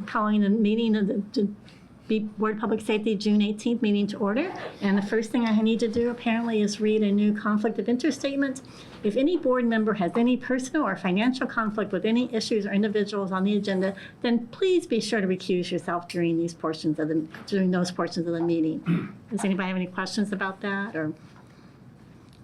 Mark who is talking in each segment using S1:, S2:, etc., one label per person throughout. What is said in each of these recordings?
S1: Calling the meeting of the Board of Public Safety June 18th meeting to order. And the first thing I need to do apparently is read a new conflict of interest statement. If any board member has any personal or financial conflict with any issues or individuals on the agenda, then please be sure to recuse yourself during those portions of the meeting. Does anybody have any questions about that, or?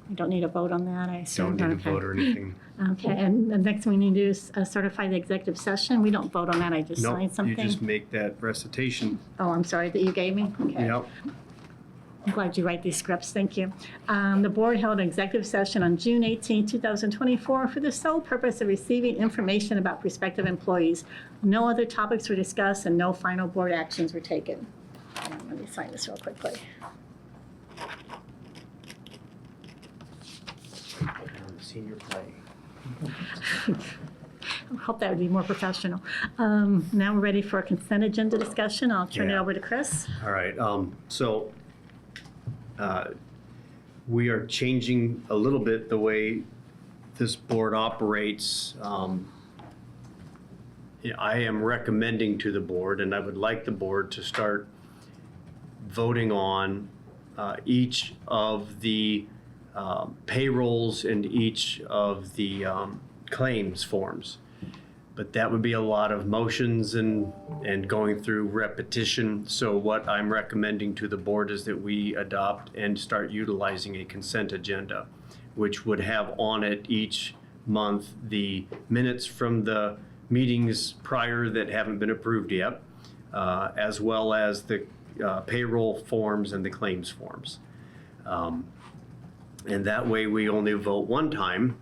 S1: I don't need a vote on that, I assume.
S2: Don't need a vote or anything.
S1: Okay, and the next thing we need to do is certify the executive session. We don't vote on that, I just sign something.
S2: You just make that recitation.
S1: Oh, I'm sorry, that you gave me? Okay.
S2: Yep.
S1: I'm glad you write these scripts, thank you. The board held an executive session on June 18, 2024 for the sole purpose of receiving information about prospective employees. No other topics were discussed and no final board actions were taken. Let me sign this real quickly.
S2: Senior play.
S1: I hope that would be more professional. Now we're ready for a consent agenda discussion. I'll turn it over to Chris.
S2: All right. We are changing a little bit the way this board operates. I am recommending to the board, and I would like the board to start voting on each of the payrolls and each of the claims forms. But that would be a lot of motions and going through repetition. So what I'm recommending to the board is that we adopt and start utilizing a consent agenda, which would have on it each month the minutes from the meetings prior that haven't been approved yet, as well as the payroll forms and the claims forms. And that way we only vote one time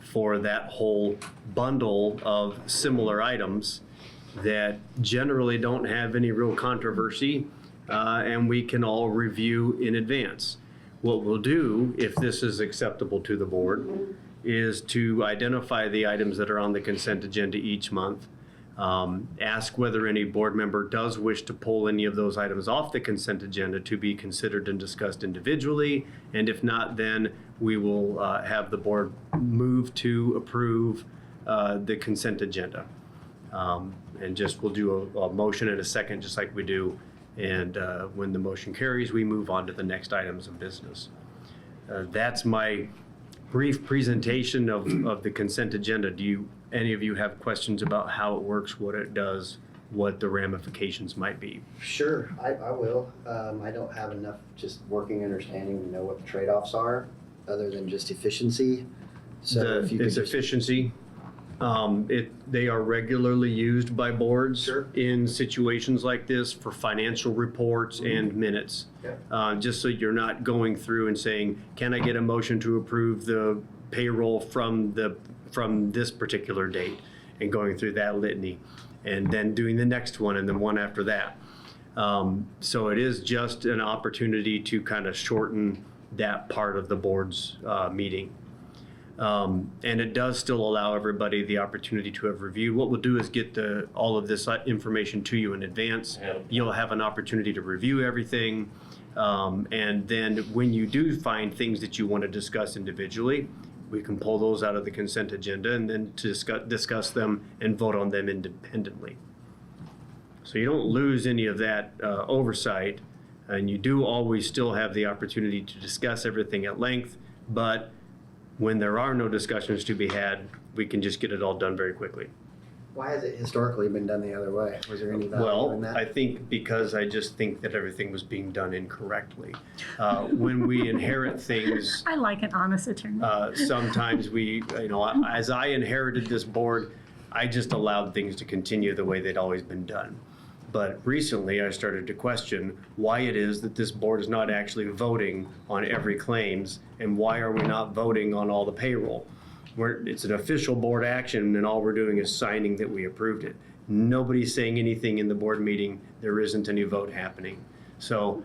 S2: for that whole bundle of similar items that generally don't have any real controversy, and we can all review in advance. What we'll do, if this is acceptable to the board, is to identify the items that are on the consent agenda each month, ask whether any board member does wish to pull any of those items off the consent agenda to be considered and discussed individually, and if not, then we will have the board move to approve the consent agenda. And just we'll do a motion and a second just like we do, and when the motion carries, we move on to the next items of business. That's my brief presentation of the consent agenda. Do any of you have questions about how it works, what it does, what the ramifications might be?
S3: Sure, I will. I don't have enough just working understanding to know what the trade-offs are, other than just efficiency. So if you
S2: it's efficiency. They are regularly used by boards in situations like this for financial reports and minutes. Just so you're not going through and saying, can I get a motion to approve the payroll from this particular date, and going through that litany and then doing the next one and then one after that. So it is just an opportunity to kind of shorten that part of the board's meeting. And it does still allow everybody the opportunity to have reviewed. What we'll do is get all of this information to you in advance. You'll have an opportunity to review everything. And then when you do find things that you want to discuss individually, we can pull those out of the consent agenda and then discuss them and vote on them independently. So you don't lose any of that oversight, and you do always still have the opportunity to discuss everything at length, but when there are no discussions to be had, we can just get it all done very quickly.
S3: Why has it historically been done the other way? Was there any value in that?
S2: I think because I just think that everything was being done incorrectly. When we inherit things,
S1: I like an honest attorney.
S2: Sometimes as I inherited this board, I just allowed things to continue the way they'd always been done. But recently I started to question why it is that this board is not actually voting on every claims, and why are we not voting on all the payroll? It's an official board action, and all we're doing is signing that we approved it. Nobody's saying anything in the board meeting. There isn't any vote happening. So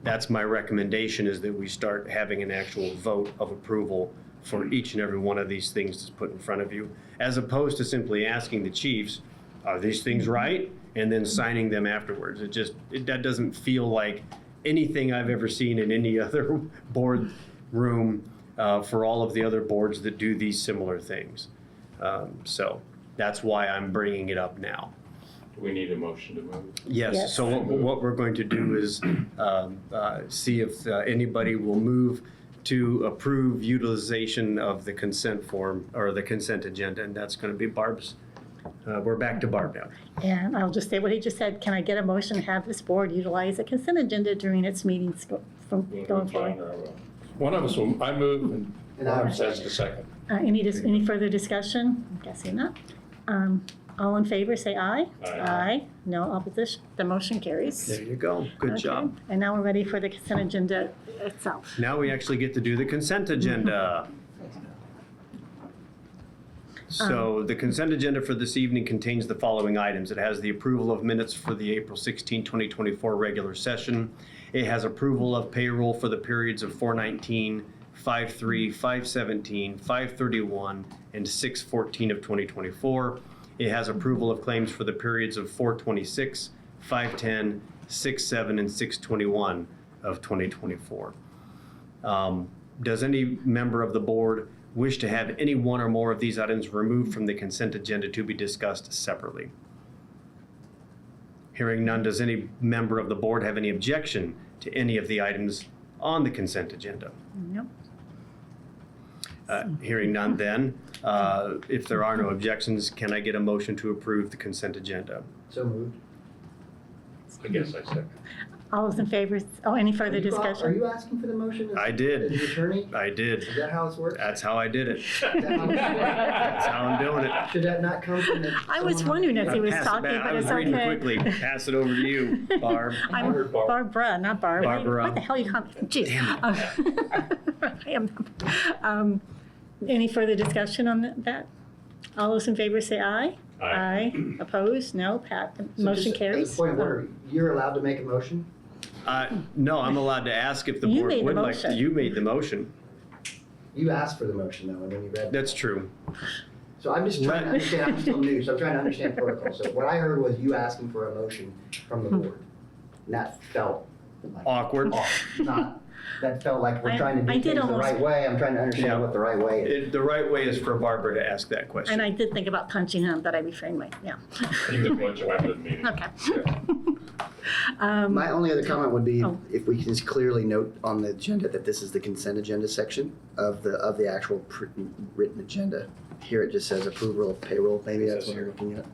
S2: that's my recommendation, is that we start having an actual vote of approval for each and every one of these things that's put in front of you, as opposed to simply asking the chiefs, are these things right? And then signing them afterwards. That doesn't feel like anything I've ever seen in any other board room for all of the other boards that do these similar things. So that's why I'm bringing it up now.
S4: We need a motion to move.
S2: Yes,
S1: Yes.
S2: so what we're going to do is see if anybody will move to approve utilization of the consent form or the consent agenda, and that's going to be Barb's. We're back to Barb now.
S1: And I'll just say what he just said. Can I get a motion to have this board utilize the consent agenda during its meetings from going forward?
S4: One of us will, I move, and
S3: And
S4: one of
S3: I-
S4: us has the second.
S1: Any further discussion? I'm guessing not. All in favor, say aye.
S4: Aye.
S1: No opposition. The motion carries.
S2: There you go. Good
S1: Okay.
S2: job.
S1: And now we're ready for the consent agenda itself.
S2: Now we actually get to do the consent agenda. So the consent agenda for this evening contains the following items. It has the approval of minutes for the April 16, 2024 regular session. It has approval of payroll for the periods of 4/19, 5/3, 5/17, 5/31, and 6/14 of 2024. It has approval of claims for the periods of 4/26, 5/10, 6/7, and 6/21 of 2024. Does any member of the board wish to have any one or more of these items removed from the consent agenda to be discussed separately? Hearing none, does any member of the board have any objection to any of the items on the consent agenda?
S1: Nope.
S2: Hearing none then, if there are no objections, can I get a motion to approve the consent agenda?
S3: So moved.
S4: I guess I second.
S1: All those in favor, any further
S3: Are
S1: discussion?
S3: you asking for the motion?
S2: I did.
S3: As the attorney?
S2: I did.
S3: Is that how this works?
S2: That's how I did it.
S3: Is that how this works?
S2: That's how I'm doing it.
S3: Should that not come from the?
S1: I was
S3: someone-
S1: wondering as he was
S2: Pass it
S1: talking,
S2: back.
S1: but
S2: I was
S1: it's
S2: reading
S1: okay.
S2: quickly. Pass it over to you, Barb.
S1: I'm
S4: heard Barb.
S1: Barbara, not Barb.
S2: Barbara.
S1: What the hell you call me? Jeez. I am. Any further discussion on that? All those in favor say aye.
S4: Aye.
S1: Opposed? No. Pat,
S3: So
S1: motion
S3: just
S1: carries.
S3: As a point of order, you're allowed to make a motion?
S2: No, I'm allowed to ask if the
S1: You
S2: board
S1: made the
S2: would like to.
S1: motion.
S2: You made the motion.
S3: You asked for the motion though, and then you read.
S2: That's true.
S3: So I'm just trying to
S2: Let-
S3: understand, I'm still new, so I'm trying to understand protocol. So what I heard was you asking for a motion from the board. And that felt like.
S2: Awkward.
S3: That felt like we're
S1: I-
S3: trying to
S1: I
S3: do
S1: did
S3: things the
S1: almost-
S3: right way. I'm trying to
S2: Yeah.
S3: understand what the right way is.
S2: The right way is for Barbara to ask that question.
S1: And I did think about punching him, but I refrained my, yeah.
S4: You can watch after the meeting.
S1: Okay.
S3: My only other comment would be
S1: Oh.
S3: if we can just clearly note on the agenda that this is the consent agenda section of the actual written agenda. Here it just says approval of payroll, maybe that's what you're looking at.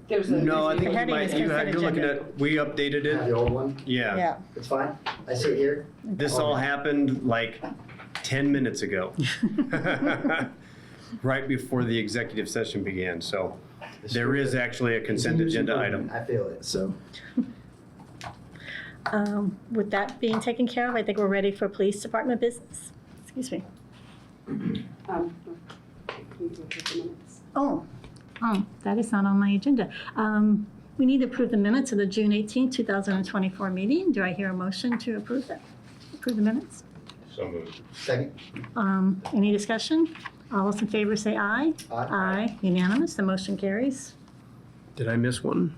S5: There's a.
S2: No, I think you
S1: heading is
S2: might, you're
S1: consent
S2: looking
S1: agenda.
S2: at, we updated
S3: Have
S2: it.
S3: the old one,
S2: Yeah.
S1: Yeah.
S3: it's fine. I see it here.
S2: This all happened like 10 minutes ago. Right before the executive session began, so there is actually a consent agenda item.
S3: I feel it, so.
S1: With that being taken care of, I think we're ready for police department business. Excuse me.
S5: Can you go through the minutes?
S1: Oh, that is not on my agenda. We need to approve the minutes of the June 18, 2024 meeting. Do I hear a motion to approve that? Approve the minutes?
S4: So moved.
S3: Second?
S1: Any discussion? All those in favor say aye.
S3: Aye.
S1: Unanimous, the motion carries.
S2: Did I miss one?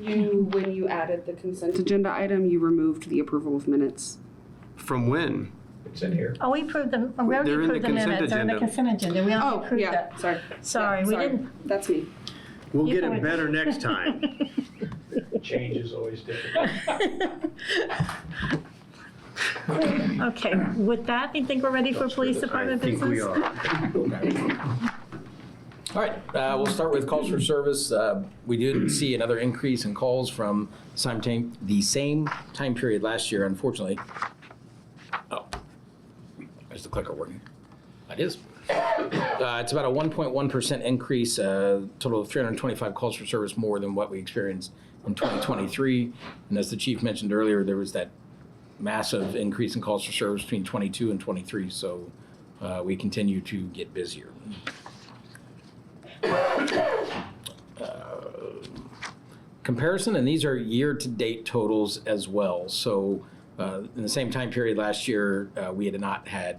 S5: When you added the consent agenda item, you removed the approval of minutes.
S2: From when?
S4: It's in here.
S1: Oh, we approved them, we already
S2: They're in the
S1: approved the
S2: consent
S1: minutes, they're in the
S2: agenda.
S1: consent agenda. We
S5: Oh,
S1: already approved
S5: yeah,
S1: that.
S5: sorry.
S1: Sorry,
S5: Yeah,
S1: we didn't.
S5: That's me.
S2: We'll
S1: You
S2: get
S1: can
S2: it better next time.
S4: Change is always difficult.
S1: Okay, with that, I think we're ready for police department
S2: I think
S1: business.
S2: we are.
S6: All right, we'll start with calls for service. We did see another increase in calls from the same time period last year, unfortunately. Oh, is the clicker working? It is. It's about a 1.1% increase, total of 325 calls for service more than what we experienced in 2023. And as the chief mentioned earlier, there was that massive increase in calls for service between 22 and 23, so we continue to get busier. Comparison, and these are year-to-date totals as well. So in the same time period last year, we had not had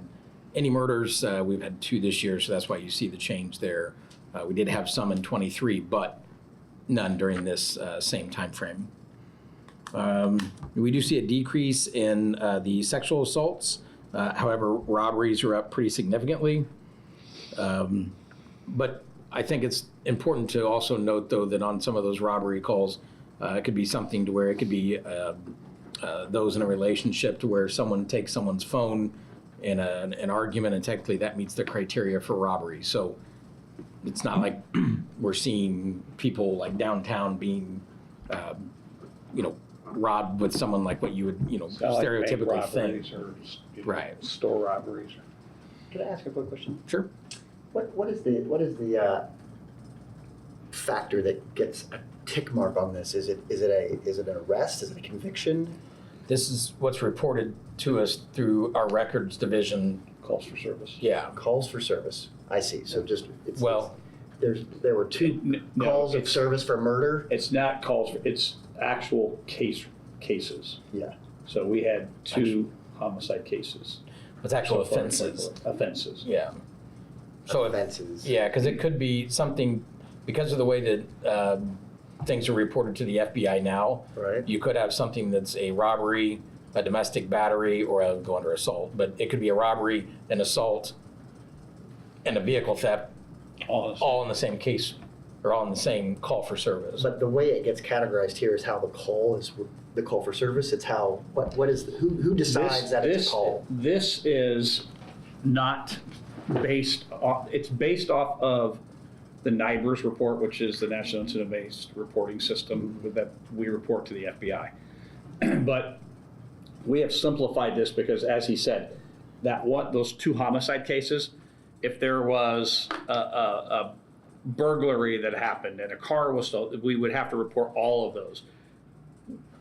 S6: any murders. We've had 2 this year, so that's why you see the change there. We did have some in 23, but none during this same time frame. We do see a decrease in the sexual assaults. However, robberies are up pretty significantly. But I think it's important to also note, though, that on some of those robbery calls, it could be something to where it could be those in a relationship to where someone takes someone's phone in an argument, and technically that meets the criteria for robbery. So it's not like we're seeing people like downtown being, robbed with someone like what you would, stereotypically think.
S7: Or,
S6: Right.
S7: store robberies.
S3: Can I ask a quick question?
S6: Sure.
S3: What is the factor that gets a tick mark on this? Is it an arrest? Is it a conviction?
S6: This is what's reported to us through our records division.
S7: Calls for service.
S6: Yeah.
S3: Calls for service. I see. So just
S6: Well,
S3: there were two
S7: No,
S3: calls of
S7: it's-
S3: service for murder.
S7: It's not calls, it's actual cases.
S3: Yeah.
S7: So we had 2 homicide cases.
S6: it's actual
S7: so far.
S6: offenses.
S7: Offenses.
S6: Yeah. So
S3: Offenses.
S6: yeah, because it could be something, because of the way that things are reported to the FBI now.
S3: Right.
S6: You could have something that's a robbery, a domestic battery, or go under assault. But it could be a robbery, an assault, and a vehicle theft, all in the same case, or all in the same call for service.
S3: But the way it gets categorized here is how the call is the call for service. It's how what is who decides that it's a call.
S7: This is not based off, it's based off of the NIBRS report, which is the National Incident-Based Reporting System that we report to the FBI. But we have simplified this because, as he said, those 2 homicide cases, if there was a burglary that happened and a car was stolen, we would have to report all of those.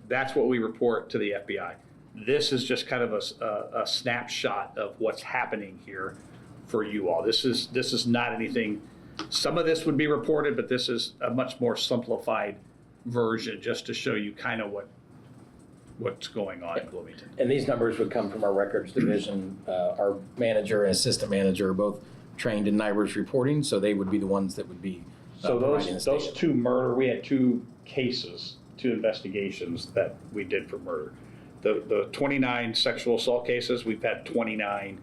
S7: That's what we report to the FBI. This is just kind of a snapshot of what's happening here for you all. This is not anything. Some of this would be reported, but this is a much more simplified version, just to show you kind of what's going on in Bloomington.
S6: And these numbers would come from our records division. Our manager and assistant manager are both trained in NIBRS reporting, so they would be the ones that would be
S7: So
S6: providing this
S7: those
S6: data.
S7: 2 murder, we had 2 cases, 2 investigations that we did for murder. The 29 sexual assault cases, we've had 29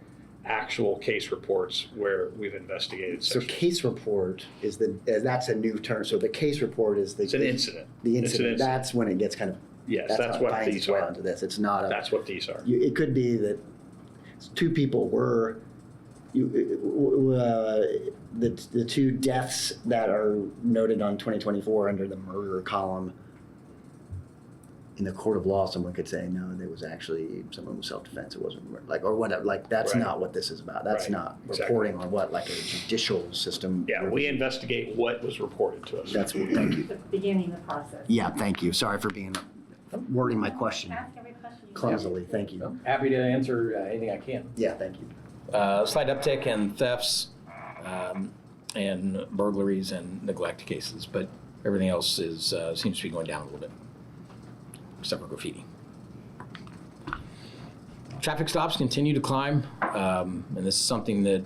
S7: actual case reports where we've investigated.
S3: So case report is that's a new term. So the case report is
S7: It's an incident.
S3: The
S7: It's an
S3: incident.
S7: incident.
S3: That's when it gets kind of.
S7: Yes, that's
S3: how it
S7: what
S3: binds
S7: these
S3: its way
S7: are.
S3: onto this. It's not a.
S7: That's what these are.
S3: It could be that 2 people were. The 2 deaths that are noted on 2024 under the murder column. In the court of law, someone could say, no, there was actually someone with self-defense. It wasn't like, or whatever. Like, that's
S7: Right.
S3: not what this is about. That's
S7: Right.
S3: not
S7: Exactly.
S3: reporting on what, like a judicial system.
S7: Yeah, we investigate what was reported to us.
S3: That's what, thank you.
S1: The beginning of the process.
S3: Yeah, thank you. Sorry for wording my question
S1: Ask every question you want.
S3: clumsily. Thank you.
S6: Happy to answer anything I can.
S3: Yeah, thank you.
S6: Slight uptick in thefts and burglaries and neglect cases, but everything else seems to be going down a little bit, except for graffiti. Traffic stops continue to climb, and this is something that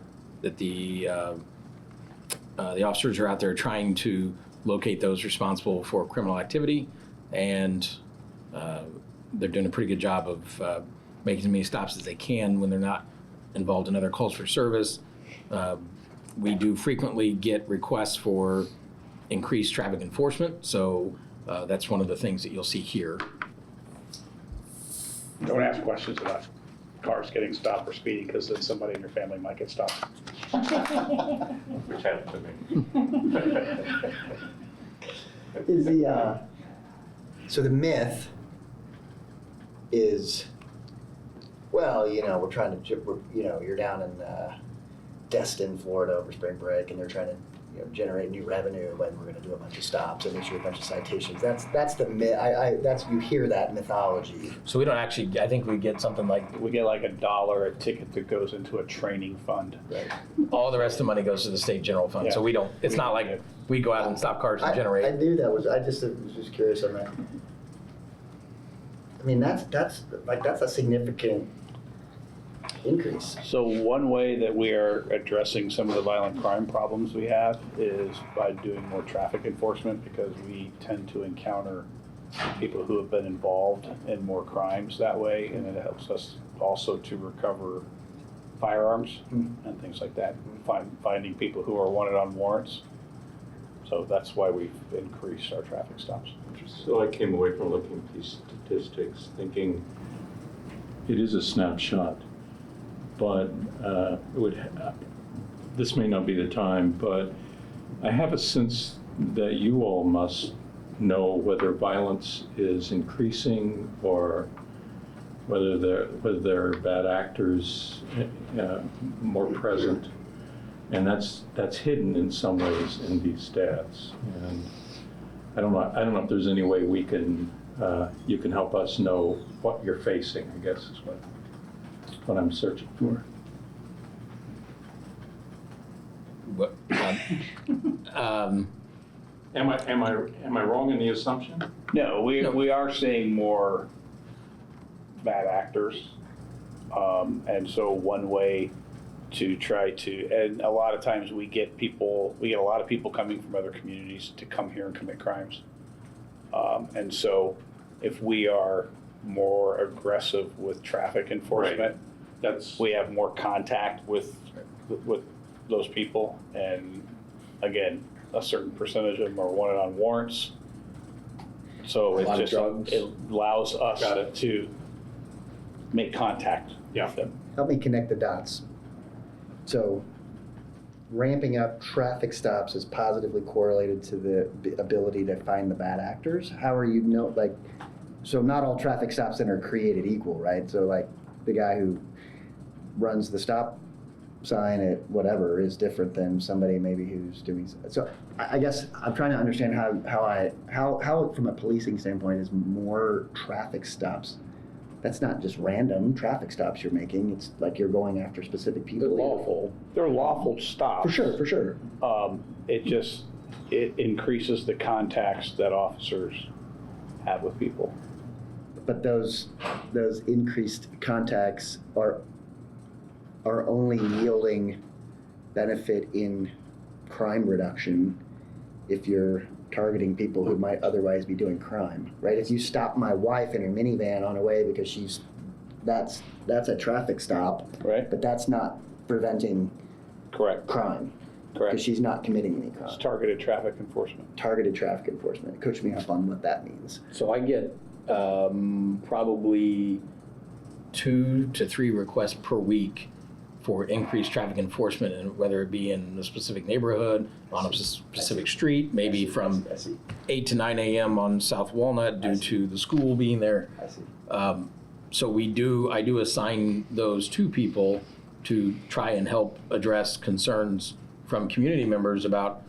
S6: the officers are out there trying to locate those responsible for criminal activity, and they're doing a pretty good job of making as many stops as they can when they're not involved in other calls for service. We do frequently get requests for increased traffic enforcement, so that's one of the things that you'll see here.
S7: Don't ask questions about cars getting stopped or speeding, because then somebody in your family might get stopped.
S4: Which happened to me.
S3: Is so the myth is, well, you're down in Destin, Florida over spring break, and they're trying to generate new revenue when we're going to do a bunch of stops and issue a bunch of citations. That's the myth. You hear that mythology.
S6: So we don't actually, I think we get something like,
S7: We get like $1 a ticket that goes into a training fund. Right.
S6: all the rest of the money goes to the state general fund, so
S7: Yeah.
S6: we don't, it's not like we go out and stop cars and generate.
S3: I knew that was. I just was just curious on that. I mean, that's a significant increase.
S7: So one way that we are addressing some of the violent crime problems we have is by doing more traffic enforcement, because we tend to encounter people who have been involved in more crimes that way, and it helps us also to recover firearms and things like that. Finding people who are wanted on warrants So that's why we've increased our traffic stops.
S4: So I came away from looking at these statistics thinking it is a snapshot, but this may not be the time, but I have a sense that you all must know whether violence is increasing or whether there are bad actors more present. And that's hidden in some ways in these stats. And I don't know if there's any way we can, you can help us know what you're facing, I guess is what I'm searching for.
S6: What,
S4: Am I wrong in the assumption?
S7: No, we are seeing more bad actors. And so one way to try to, and a lot of times we get a lot of people coming from other communities to come here and commit crimes. And so if we are more aggressive with traffic enforcement, we have more contact with those people. And again, a certain percentage of them are wanted on warrants. So it allows us to make contact with them.
S3: Help me connect the dots. So ramping up traffic stops is positively correlated to the ability to find the bad actors. How are you so not all traffic stops then are created equal, right? So like the guy who runs the stop sign at whatever is different than somebody maybe who's doing, so I guess I'm trying to understand how from a policing standpoint is more traffic stops. That's not just random traffic stops you're making. It's like you're going after specific people.
S7: They're lawful stops.
S3: For sure.
S7: It increases the contacts that officers have with people.
S3: But those increased contacts are only yielding benefit in crime reduction if you're targeting people who might otherwise be doing crime, right? If you stop my wife in her minivan on her way because that's a traffic stop,
S7: right?
S3: But that's not preventing
S7: crime.
S3: Correct. Because she's not committing any crime.
S7: It's targeted traffic enforcement.
S3: Targeted traffic enforcement. Coach me up on what that means.
S6: So I get probably 2 to 3 requests per week for increased traffic enforcement, and whether it be in a specific neighborhood, on a specific street, maybe from 8 to 9 a.m. on South Walnut due to the school being there.
S3: I see.
S6: So I do assign those to people to try and help address concerns from community members about,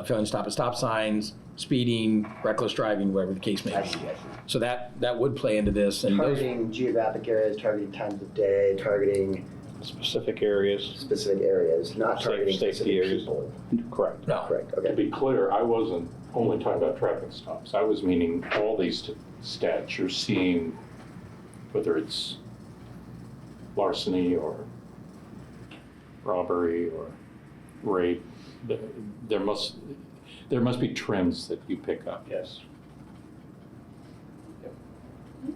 S6: failing to stop at stop signs, speeding, reckless driving, whatever the case may be.
S3: I see.
S6: So that would play into this. And
S3: Targeting geographic areas, targeting times of day, targeting
S7: Specific areas.
S3: Not targeting
S7: Safety
S3: specific
S7: areas.
S3: people.
S7: Correct.
S6: No.
S3: Correct,
S4: To
S3: okay.
S4: be clear, I wasn't only talking about traffic stops. I was meaning all these stats you're seeing, whether it's larceny or robbery or rape. There must be trends that you pick up.
S7: Yes.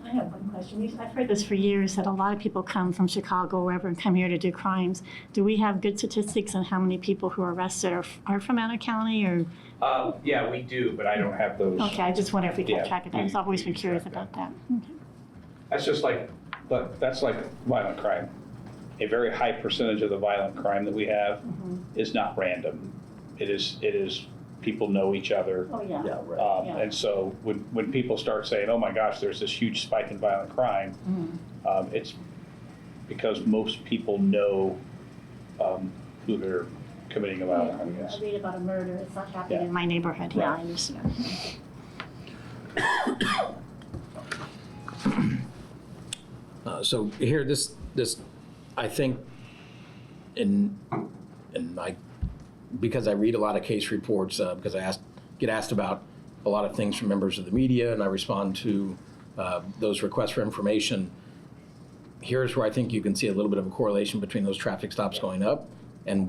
S1: I have one question. I've heard this for years, that a lot of people come from Chicago or wherever and come here to do crimes. Do we have good statistics on how many people who are arrested are from out of county, or?
S7: Yeah, we do, but I don't have those.
S1: Okay, I just wonder if we kept
S7: Yeah,
S1: track of that. I've always been curious about that. Okay.
S7: That's like violent crime. A very high percentage of the violent crime that we have is not random. It is people know each other.
S1: Oh, yeah.
S3: Yeah, right.
S1: Yeah.
S7: And so when people start saying, oh my gosh, there's this huge spike in violent crime, it's because most people know who they're committing a violent crime
S1: I
S7: against.
S1: read about a murder. It's not happening
S7: Yeah.
S1: in my neighborhood. Yeah,
S7: Right.
S1: I understand.
S6: So here, this I think, because I read a lot of case reports, because I get asked about a lot of things from members of the media, and I respond to those requests for information. Here's where I think you can see a little bit of a correlation between those traffic stops going up and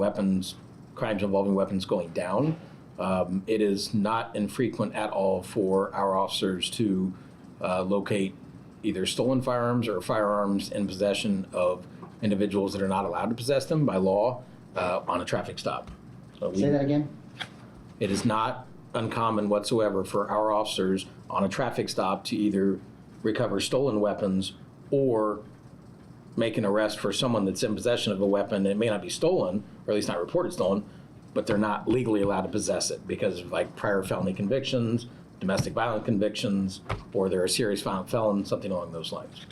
S6: crimes involving weapons going down. It is not infrequent at all for our officers to locate either stolen firearms or firearms in possession of individuals that are not allowed to possess them by law on a traffic stop. So
S3: Say that again?
S6: It is not uncommon whatsoever for our officers on a traffic stop to either recover stolen weapons or make an arrest for someone that's in possession of a weapon. It may not be stolen, or at least not reported stolen, but they're not legally allowed to possess it because of like prior felony convictions, domestic violence convictions, or they're a serious violent felon, something along those lines.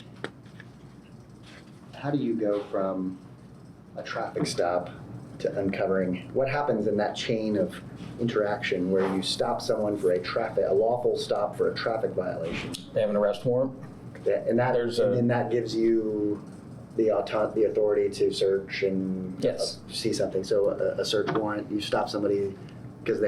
S3: How do you go from a traffic stop to uncovering? What happens in that chain of interaction where you stop someone for a lawful stop for a traffic violation?
S6: They have an arrest warrant.
S3: And then that gives you the authority to search and
S6: Yes.
S3: see something. So a search warrant, you stop somebody because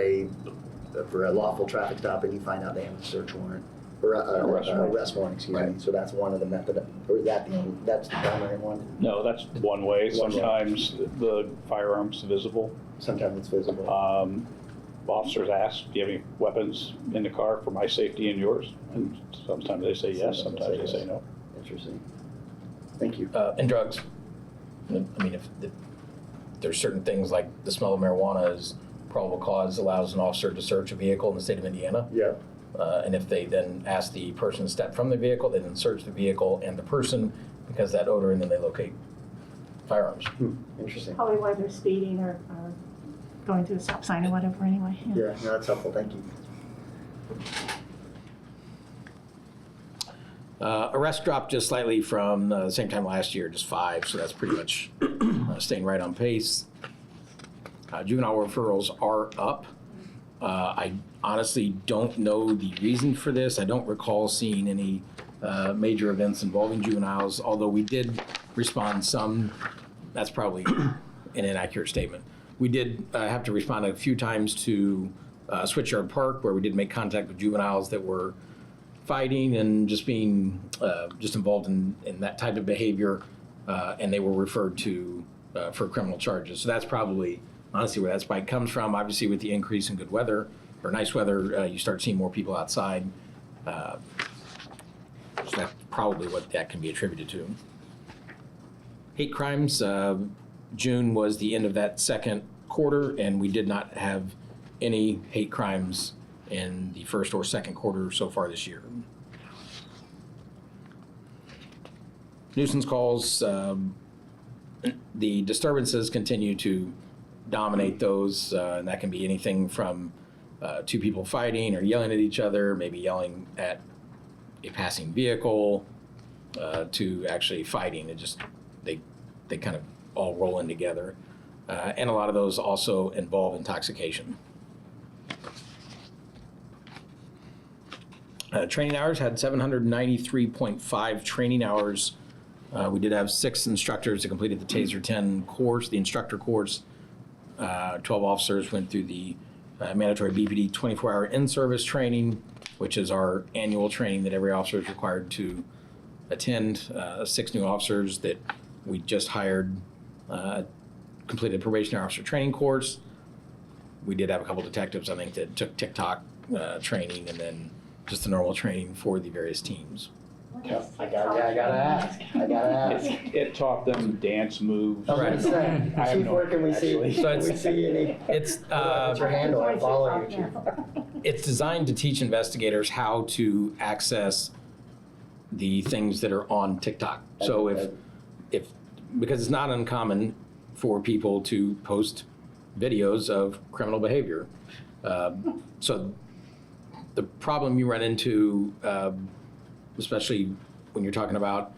S3: for a lawful traffic stop, and you find out they have a search warrant or arrest warrant. Excuse me. So that's one of the method, or that's the primary one.
S7: No, that's one way.
S3: One way.
S7: Sometimes the firearm's visible.
S3: Sometimes it's visible.
S7: Officers ask, do you have any weapons in the car for my safety and yours? And sometimes they say yes, sometimes they say no.
S3: Interesting. Thank you.
S6: And drugs. I mean, if there's certain things like the smell of marijuana is probable cause allows an officer to search a vehicle in the state of Indiana.
S3: Yeah.
S6: And if they then ask the person to step from the vehicle, they then search the vehicle and the person because of that odor, and then they locate firearms.
S3: Interesting.
S1: Probably why they're speeding or going through a stop sign or whatever anyway.
S3: Yeah, no, that's helpful. Thank you.
S6: Arrests dropped just slightly from the same time last year, just 5, so that's pretty much staying right on pace. Juvenile referrals are up. I honestly don't know the reason for this. I don't recall seeing any major events involving juveniles, although we did respond some. That's probably an inaccurate statement. We did have to respond a few times to Switchyard Park, where we did make contact with juveniles that were fighting and just being just involved in that type of behavior, and they were referred to for criminal charges. So that's probably honestly where that spike comes from. Obviously, with the increase in good weather or nice weather, you start seeing more people outside. So that's probably what that can be attributed to. Hate crimes, June was the end of that second quarter, and we did not have any hate crimes in the first or second quarter so far this year. Nuisance calls, the disturbances continue to dominate those, and that can be anything from 2 people fighting or yelling at each other, maybe yelling at a passing vehicle, to actually fighting. It just, they kind of all roll in together. And a lot of those also involve intoxication. Training hours had 793.5 training hours. We did have 6 instructors that completed the TASER 10 course, the instructor course. 12 officers went through the mandatory BPD 24-hour in-service training, which is our annual training that every officer is required to attend. 6 new officers that we just hired completed probationary officer training course. We did have a couple detectives, I think, that took TikTok training, and then just the normal training for the various teams.
S3: Yep. I gotta ask.
S7: It taught them dance moves.
S6: All right.
S7: I have
S3: Chief,
S7: no
S3: where can we
S7: idea,
S3: see?
S6: So
S3: Can we see any?
S6: It's
S3: What's your handle? I follow you, Chief.
S6: it's designed to teach investigators how to access the things that are on TikTok. So if because it's not uncommon for people to post videos of criminal behavior. So the problem you run into, especially when you're talking about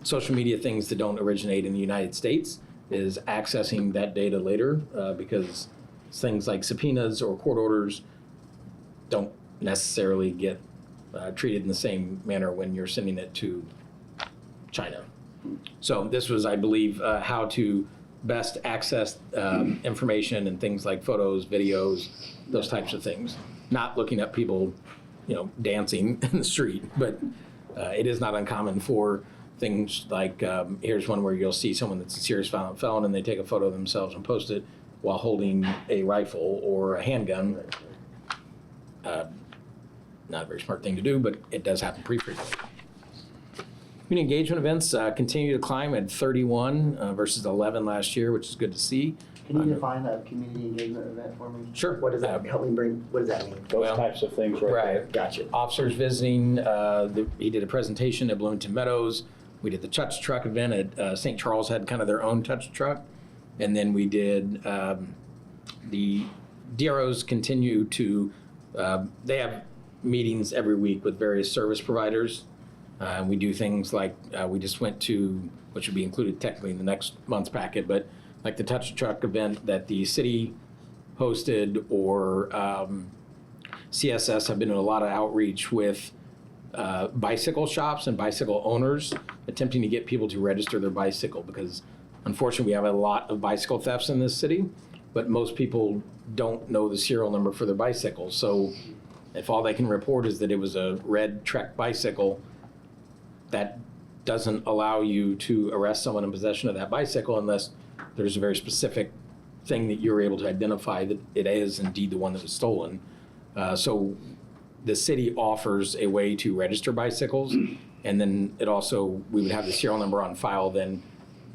S6: social media things that don't originate in the United States, is accessing that data later, because things like subpoenas or court orders don't necessarily get treated in the same manner when you're sending it to China. So this was, I believe, how to best access information and things like photos, videos, those types of things. Not looking at people, dancing in the street, but it is not uncommon for things like, here's one where you'll see someone that's a serious violent felon and they take a photo of themselves and post it while holding a rifle or a handgun. Not a very smart thing to do, but it does happen pretty frequently. Community engagement events continue to climb at 31 versus 11 last year, which is good to see.
S3: Can you define a community engagement event for me?
S6: Sure.
S3: What does that, help me bring, what does that mean?
S7: Those
S6: Well,
S7: types of things right there.
S6: Right.
S3: Gotcha.
S6: Officers visiting, he did a presentation at Bloomington Meadows. We did the touch truck event at St. Charles, had kind of their own touch truck. And then we did, the DROs continue to, they have meetings every week with various service providers. We do things like, we just went to, which would be included technically in the next month's packet, but like the touch truck event that the city hosted, or CSS have been doing a lot of outreach with bicycle shops and bicycle owners, attempting to get people to register their bicycle, because unfortunately we have a lot of bicycle thefts in this city, but most people don't know the serial number for their bicycle. So if all they can report is that it was a red Trek bicycle, that doesn't allow you to arrest someone in possession of that bicycle unless there's a very specific thing that you're able to identify that it is indeed the one that was stolen. So the city offers a way to register bicycles, and then it also, we would have the serial number on file then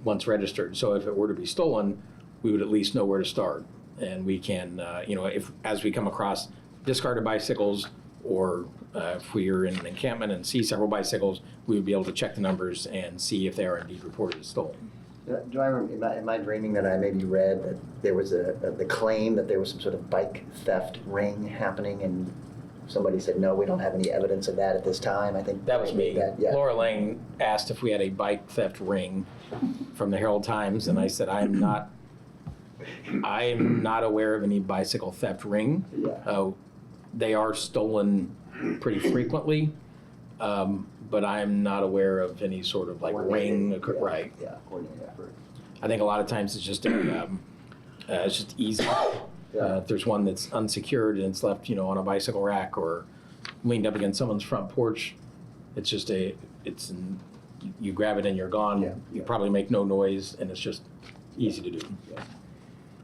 S6: once registered. So if it were to be stolen, we would at least know where to start. And we can, if as we come across discarded bicycles, or if we are in an encampment and see several bicycles, we would be able to check the numbers and see if they are indeed reported as stolen.
S3: Do I remember, am I dreaming that I maybe read that there was the claim that there was some sort of bike theft ring happening, and somebody said, no, we don't have any evidence of that at this time? I think
S6: That was me.
S3: Yeah.
S6: Laura Lang asked if we had a bike theft ring from the Herald Times, and I said, I am not aware of any bicycle theft ring.
S3: Yeah.
S6: They are stolen pretty frequently, but I'm not aware of any sort of like ring.
S3: Yeah.
S6: Right.
S3: Yeah, coordinated effort.
S6: I think a lot of times it's just it's just easy. If there's one that's unsecured and it's left, on a bicycle rack or leaned up against someone's front porch, it's just you grab it and you're gone.
S3: Yeah.
S6: You probably make no noise, and it's just easy to do.
S3: Yeah.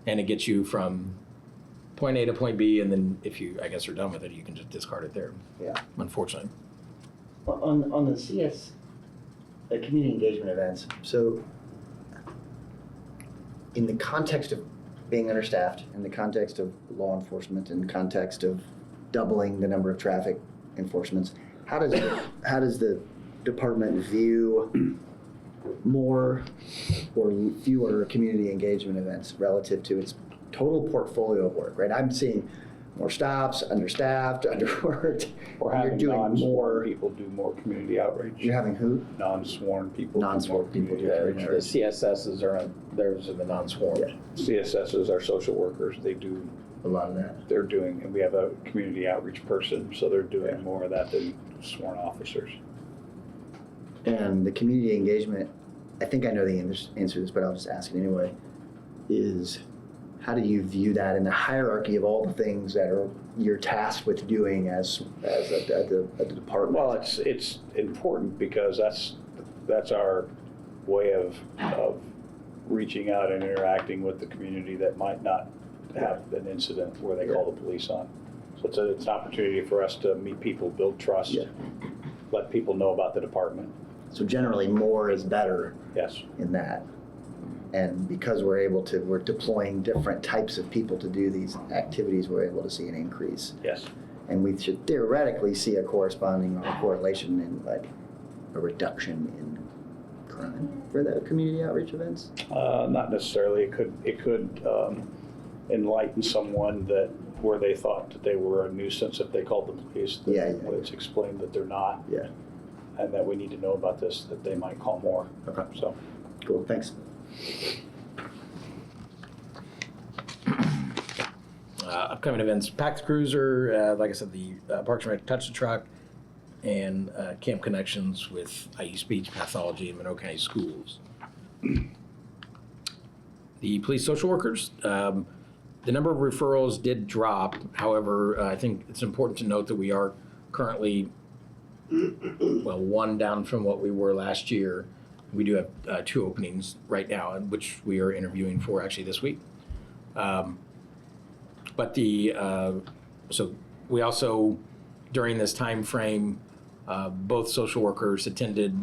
S6: And it gets you from point A to point B, and then if you, I guess, are done with it, you can just discard it there.
S3: Yeah.
S6: Unfortunately.
S3: On the CS, community engagement events, so in the context of being understaffed, in the context of law enforcement, in the context of doubling the number of traffic enforcements, how does the department view more or fewer community engagement events relative to its total portfolio of work, right? I'm seeing more stops, understaffed, underworked.
S7: Or
S3: You're
S7: having
S3: doing
S7: non-sworn
S3: more.
S7: people do more community outreach.
S3: You're having who?
S7: Non-sworn people.
S3: Non-sworn people do
S6: The
S3: community outreach.
S6: CSSs those are the non-sworn.
S3: Yeah.
S7: CSSs are social workers. They do,
S3: A lot of that.
S7: they're doing, and we have a community outreach person, so they're doing
S3: Yeah.
S7: more of that than sworn officers.
S3: And the community engagement, I think I know the answer to this, but I'll just ask it anyway, is how do you view that in the hierarchy of all the things that you're tasked with doing as a department?
S7: Well, it's important because that's our way of reaching out and interacting with the community that might not have an incident where they call the police on. So it's an opportunity for us to meet people, build trust,
S3: Yeah.
S7: let people know about the department.
S3: So generally more is better
S7: Yes.
S3: in that. And because we're deploying different types of people to do these activities, we're able to see an increase.
S7: Yes.
S3: And we should theoretically see a corresponding or a correlation in like a reduction in crime for the community outreach events.
S7: Not necessarily. It could enlighten someone that where they thought that they were a nuisance if they called the police.
S3: Yeah.
S7: When it's explained that they're not,
S3: Yeah.
S7: and that we need to know about this, that they might call more.
S3: Okay.
S7: So.
S3: Cool. Thanks.
S6: Upcoming events: Packed Cruiser, like I said, the Parks and Rec Touch the Truck, and Camp Connections with IU Speech Pathology and Monroe County Schools. The police social workers, the number of referrals did drop. However, I think it's important to note that we are currently, one down from what we were last year. We do have 2 openings right now, which we are interviewing for actually this week. But so we also, during this time frame, both social workers attended,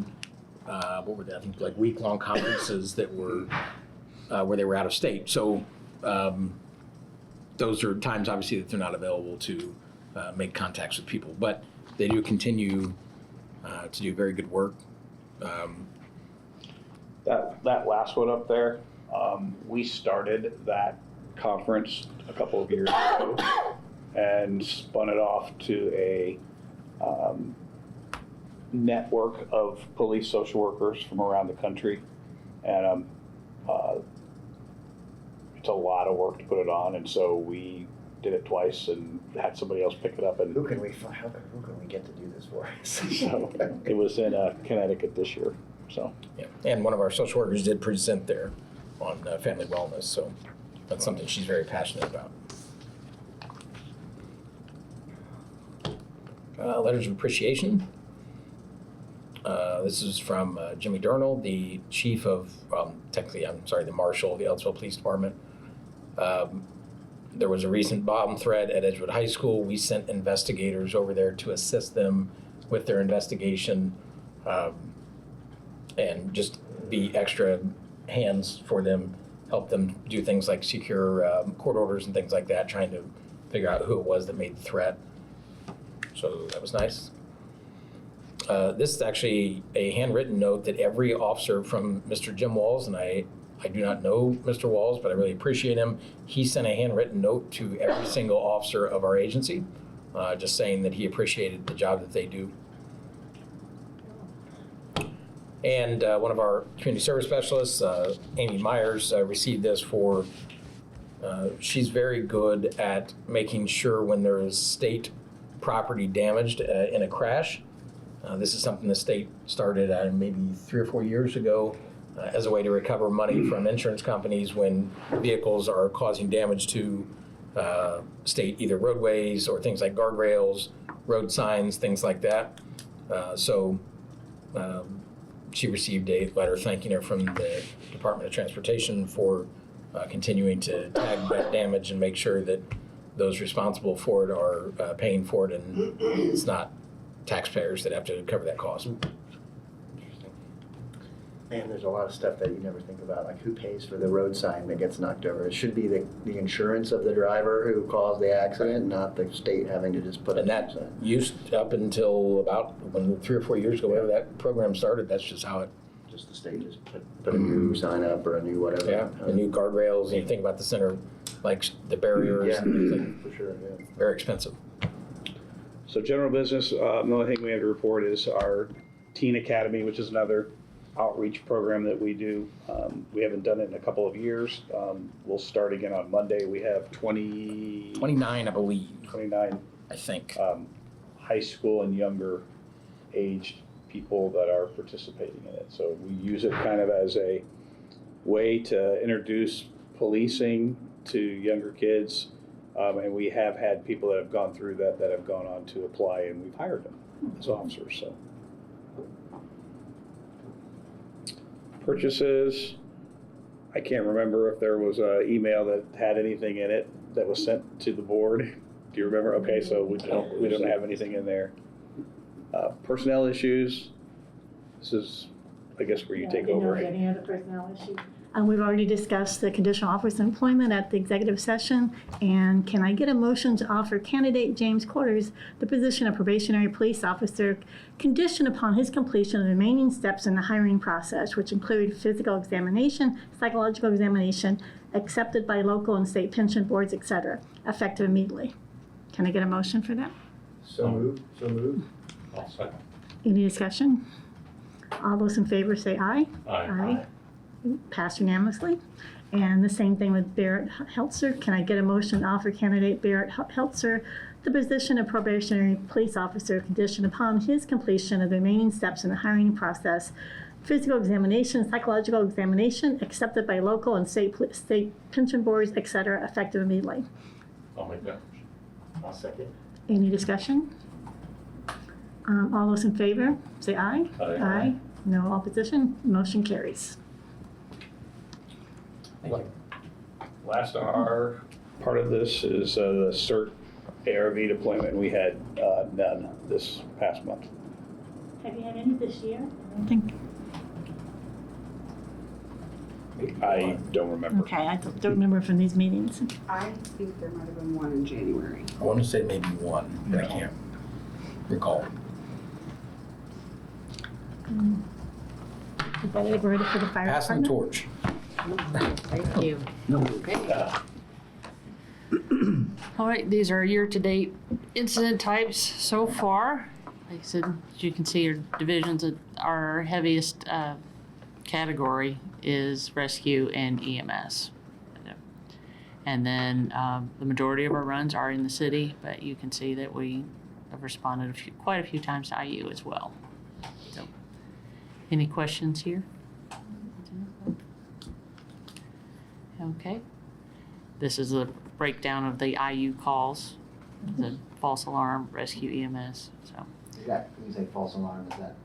S6: what were they, I think like week-long conferences that were, where they were out of state. So those are times, obviously, that they're not available to make contacts with people. But they do continue to do very good work.
S7: That last one up there, we started that conference a couple of years ago and spun it off to a network of police social workers from around the country. And it's a lot of work to put it on, and so we did it twice and had somebody else pick it up. And
S3: Who can we get to do this for us?
S7: so it was in Connecticut this year. So
S6: Yeah. And one of our social workers did present there on family wellness, so that's something she's very passionate about. Letters of appreciation. This is from Jimmy Durnall, the chief of, the marshal of the Ellisville Police Department. There was a recent bomb threat at Edgewood High School. We sent investigators over there to assist them with their investigation and just be extra hands for them, help them do things like secure court orders and things like that, trying to figure out who it was that made the threat. So that was nice. This is actually a handwritten note that every officer from Mr. Jim Walls, and I do not know Mr. Walls, but I really appreciate him. He sent a handwritten note to every single officer of our agency, just saying that he appreciated the job that they do. And one of our community service specialists, Amy Myers, received this for, she's very good at making sure when there is state property damaged in a crash. This is something the state started maybe 3 or 4 years ago as a way to recover money from insurance companies when vehicles are causing damage to state either roadways or things like guardrails, road signs, things like that. So she received a letter thanking her from the Department of Transportation for continuing to tag that damage and make sure that those responsible for it are paying for it, and it's not taxpayers that have to cover that cost.
S3: Man, there's a lot of stuff that you never think about, like who pays for the road sign that gets knocked over. It should be the insurance of the driver who caused the accident, not the state having to just put
S6: And
S3: a
S6: that
S3: sign.
S6: used up until about 3 or 4 years ago, whenever that program started, that's just how it,
S3: Just the state just put a new sign up or a new whatever.
S6: yeah, the new guardrails, and you think about the center, like the barriers,
S3: Yeah,
S6: and things like,
S3: for sure, yeah.
S6: very expensive.
S7: So general business, the only thing we have to report is our Teen Academy, which is another outreach program that we do. We haven't done it in a couple of years. We'll start again on Monday. We have
S6: 29, I believe,
S7: 29
S6: I think.
S7: high school and younger aged people that are participating in it. So we use it kind of as a way to introduce policing to younger kids. And we have had people that have gone through that have gone on to apply, and we've hired them as officers. So purchases, I can't remember if there was an email that had anything in it that was sent to the board. Do you remember? Okay, so we don't have anything in there. Personnel issues. This is, I guess, where you take over.
S1: Any other personnel issues? We've already discussed the conditional offers of employment at the executive session. And can I get a motion to offer candidate James Quarters the position of probationary police officer, conditioned upon his completion of the remaining steps in the hiring process, which include physical examination, psychological examination, accepted by local and state pension boards, et cetera, effective immediately? Can I get a motion for that?
S3: So moved.
S4: I'll second.
S1: Any discussion? All those in favor say aye.
S4: Aye.
S1: Passed unanimously. And the same thing with Barrett Heltzer. Can I get a motion to offer candidate Barrett Heltzer the position of probationary police officer, conditioned upon his completion of the remaining steps in the hiring process, physical examination, psychological examination, accepted by local and state pension boards, et cetera, effective immediately?
S4: I'll make that motion.
S3: I'll second.
S1: Any discussion? All those in favor, say aye.
S4: Aye.
S1: No opposition, motion carries.
S7: Last our part of this is the CERT ARV deployment. We had none this past month.
S1: Have you had any this year? I don't think.
S7: I don't remember.
S1: Okay, I don't remember from these meetings.
S5: I think there might have been one in January.
S6: I want to say maybe one, but I can't recall.
S1: Is that it? We're ready for the fire
S6: Passing the
S1: department?
S6: torch.
S8: Thank you. Okay. All right, these are year-to-date incident types so far. Like I said, as you can see, our divisions, our heaviest category is rescue and EMS. And then the majority of our runs are in the city, but you can see that we have responded quite a few times to IU as well. So, any questions here? Okay. This is a breakdown of the IU calls, the false alarm, rescue, EMS. So
S3: Is that, when you say false alarm, is that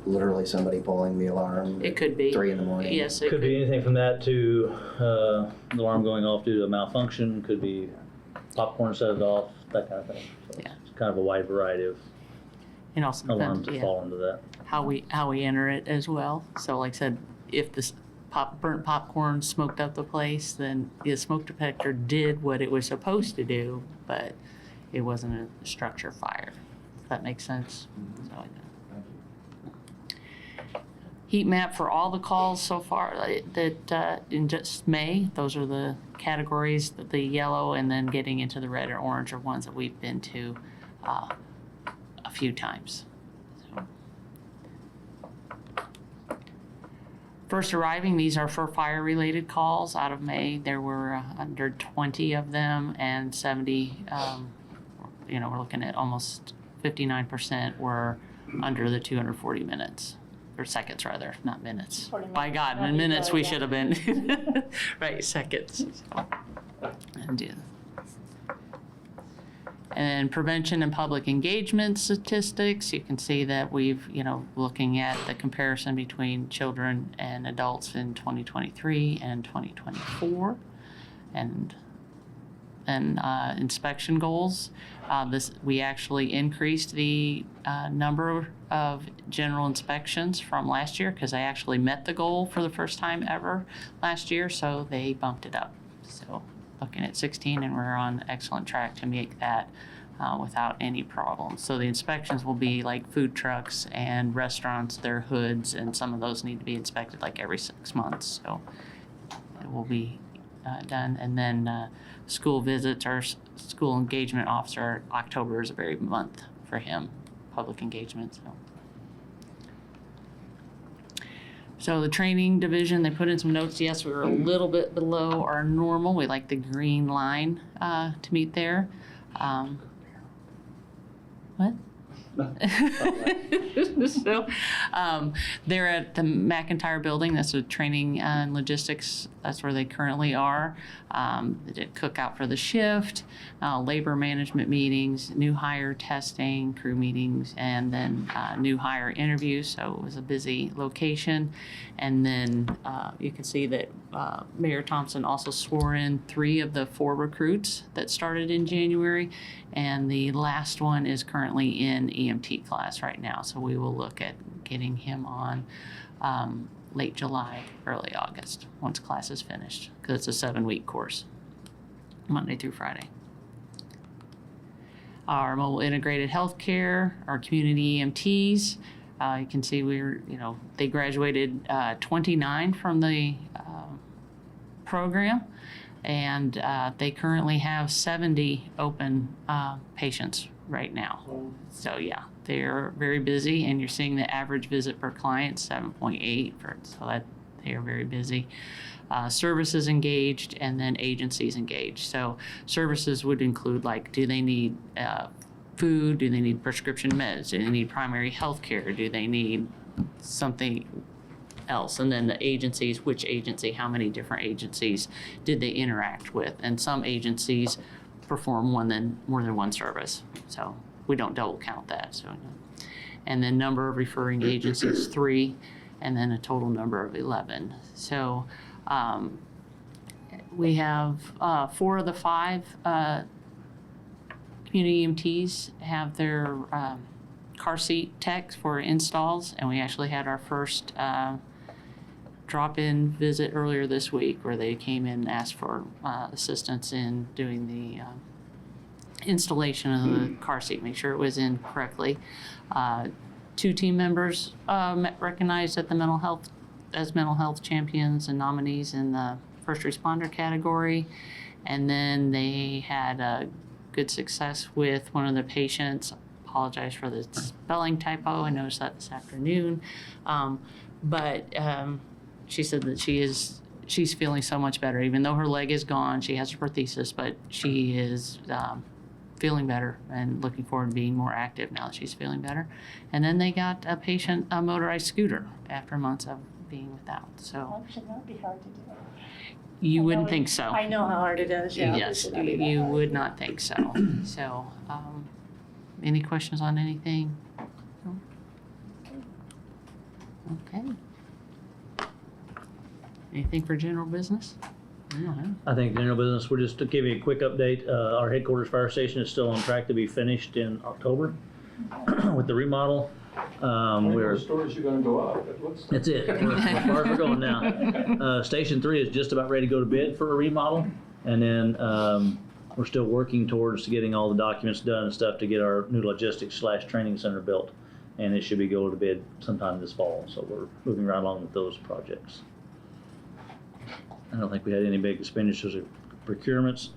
S3: literally somebody pulling the alarm?
S8: it could be
S3: 3 in the morning?
S8: Yes, it
S9: Could be anything from that to the alarm going off due to a malfunction, could be popcorn set it off, that kind of thing. So
S8: Yeah.
S9: It's kind of a wide variety of
S8: And also
S9: alarms
S8: depends,
S9: that
S8: yeah,
S9: fall into that.
S8: how we enter it as well. So like I said, if this burnt popcorn smoked up the place, then the smoke detector did what it was supposed to do, but it wasn't a structure fire. If that makes sense. So like that. Heat map for all the calls so far that in just May, those are the categories, the yellow, and then getting into the red or orange are ones that we've been to a few times. So. First arriving, these are for fire-related calls. Out of May, there were 120 of them, and 70, we're looking at almost 59% were under the 240 minutes. Or seconds, rather, not minutes. By God, in minutes we should have been. Right, seconds. So, and prevention and public engagement statistics, you can see that we've, looking at the comparison between children and adults in 2023 and 2024. And then inspection goals. We actually increased the number of general inspections from last year because I actually met the goal for the first time ever last year, so they bumped it up. So looking at 16, and we're on excellent track to make that without any problems. So the inspections will be like food trucks and restaurants, their hoods, and some of those need to be inspected like every 6 months. So it will be done. And then school visits, our school engagement officer, October is a very big month for him, public engagement. So the training division, they put in some notes. Yes, we were a little bit below our normal. We like the green line to meet there. What? So they're at the McIntyre building. That's a training and logistics. That's where they currently are. They did cookout for the shift, labor management meetings, new hire testing, crew meetings, and then new hire interviews. So it was a busy location. And then you can see that Mayor Thompson also swore in 3 of the 4 recruits that started in January. And the last one is currently in EMT class right now. So we will look at getting him on late July, early August, once class is finished, because it's a 7-week course, Monday through Friday. Our mobile integrated healthcare, our community EMTs, you can see they graduated 29 from the program. And they currently have 70 open patients right now. So yeah, they're very busy, and you're seeing the average visit per client 7.8, so that they are very busy. Services engaged, and then agencies engaged. So services would include, like, do they need food? Do they need prescription meds? Do they need primary health care? Do they need something else? And then the agencies, which agency, how many different agencies did they interact with? And some agencies perform more than one service, so we don't double count that. So, and then number of referring agencies 3, and then a total number of 11. So we have 4 of the 5 community EMTs have their car seat techs for installs, and we actually had our first drop-in visit earlier this week where they came in and asked for assistance in doing the installation of the car seat, make sure it was in correctly. 2 team members recognized at the mental health champions and nominees in the first responder category. And then they had good success with one of the patients. Apologize for the spelling typo. I noticed that this afternoon. But she said that she's feeling so much better. Even though her leg is gone, she has a prosthesis, but she is feeling better and looking forward to being more active now that she's feeling better. And then they got a patient a motorized scooter after months of being without. So
S1: That should not be hard to do.
S8: you
S1: I
S8: wouldn't
S1: know
S8: think so.
S1: I know how hard it is, yeah. It
S8: Yes,
S1: should not be that
S8: you
S1: hard.
S8: would not think so. So, any questions on anything? No? Okay. Anything for general business? No.
S9: I think general business, we're just to give you a quick update, our headquarters fire station is still on track to be finished in October with the remodel. We're,
S4: stores you're gonna go up. It looks
S9: that's it, as far as we're going now. Station 3 is just about ready to go to bid for a remodel, and then we're still working towards getting all the documents done and stuff to get our new logistics/training center built, and it should be going to bid sometime this fall, so we're moving right along with those projects. I don't think we had any big expenditures or procurements.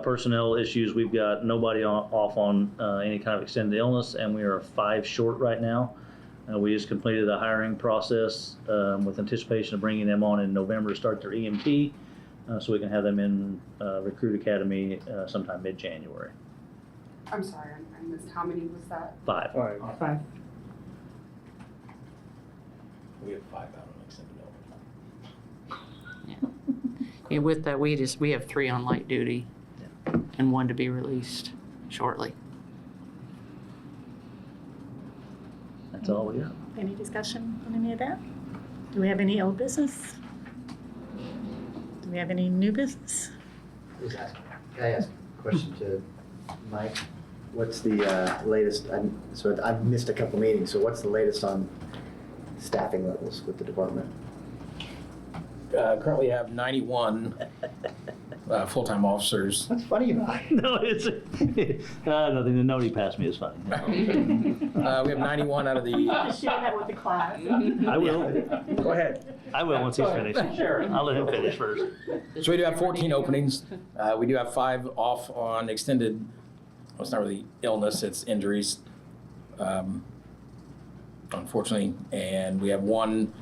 S9: Personnel issues, we've got nobody off on any kind of extended illness, and we are 5 short right now. We just completed the hiring process with anticipation of bringing them on in November to start their EMT, so we can have them in Recruit Academy sometime mid-January.
S5: I'm sorry, I missed, how many was that?
S9: 5.
S7: All right.
S5: 5.
S6: We have 5 out on extended
S8: Yeah, with that, we have 3 on light duty and 1 to be released shortly.
S9: That's all we got.
S1: Any discussion on any of that? Do we have any old business? Do we have any new business?
S3: Can I ask a question to Mike? What's the latest, so I've missed a couple meetings, so what's the latest on staffing levels with the department?
S6: Currently have 91 full-time officers.
S3: What's funny about it?
S9: No, it's nothing. The note he passed me is funny.
S6: We have 91 out of the,
S1: Share that with the class.
S9: I will.
S7: Go ahead.
S9: I will once he's finished. I'll let him finish first.
S6: so we do have 14 openings. We do have 5 off on extended, well, it's not really illness, it's injuries, unfortunately. And we have 1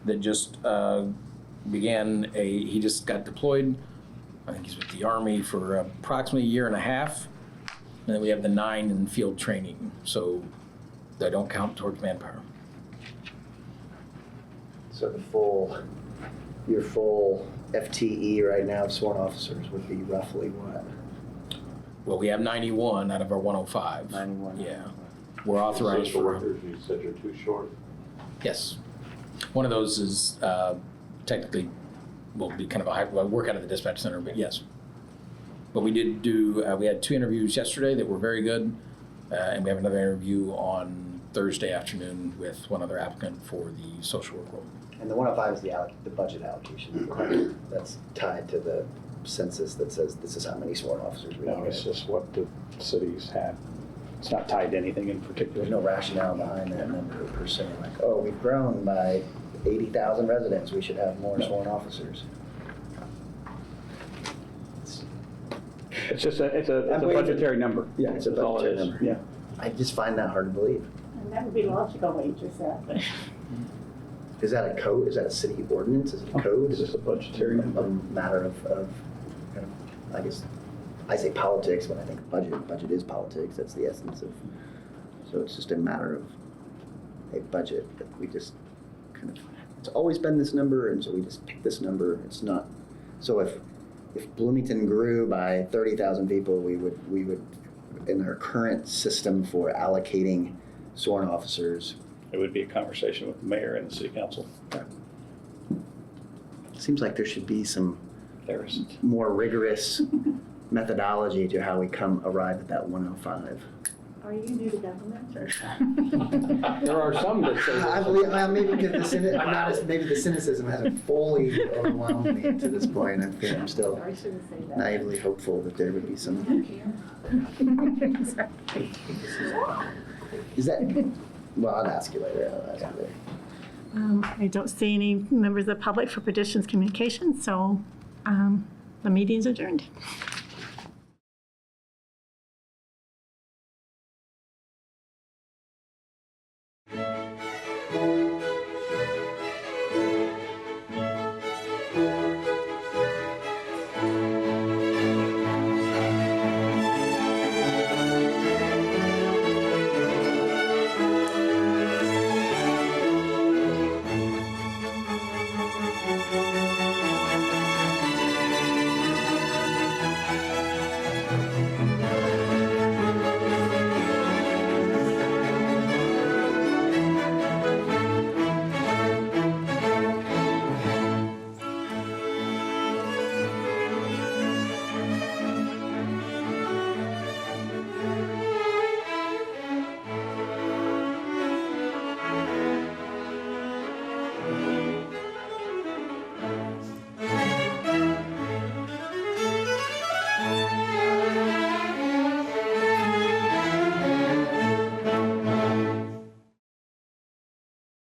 S6: that just he just got deployed. I think he's with the Army for approximately a year and a half. And then we have the 9 in field training, so they don't count towards manpower.
S3: So your full FTE right now of sworn officers would be roughly what?
S6: Well, we have 91 out of our 105.
S3: 91.
S6: Yeah. We're authorized
S4: Social
S6: for,
S4: workers, you said you're too short.
S6: yes. One of those is technically will be kind of a work out of the dispatch center, but yes. But we did do, we had 2 interviews yesterday that were very good, and we have another interview on Thursday afternoon with one other applicant for the social work role.
S3: And the 105 is the budget allocation. That's tied to the census that says this is how many sworn officers we
S7: No,
S3: need.
S7: it's just what the cities have. It's not tied to anything in particular.
S3: There's no rationale behind that number per se, like, oh, we've grown by 80,000 residents, we should have more sworn officers.
S7: It's just it's a
S3: I'm waiting for-
S7: budgetary number.
S3: Yeah, it's a
S7: That's all it
S3: budgetary
S7: is.
S3: number.
S7: Yeah.
S3: I just find that hard to believe.
S1: And that would be logical what you just said, but
S3: Is that a code? Is that a city ordinance? Is it a code?
S7: It's just a budgetary
S3: a
S7: number.
S3: matter of kind of, I guess, I say politics when I think budget. Budget is politics. That's the essence of, so it's just a matter of a budget that we just kind of, it's always been this number, and so we just pick this number. It's not, so if Bloomington grew by 30,000 people, we would, in our current system for allocating sworn officers,
S7: It would be a conversation with the mayor and the city council.
S3: seems like there should be some
S7: There isn't.
S3: more rigorous methodology to how we arrive at that 105.
S1: Are you new to government or?
S6: There are some that say.
S3: I believe, maybe because I'm not as, maybe the cynicism hasn't fully overwhelmed me to this point. I'm still
S1: I shouldn't say that.
S3: naively hopeful that there would be some. Is that, well, I'll ask you later.
S1: I don't see any members of the public for petitions communications, so the meeting is adjourned.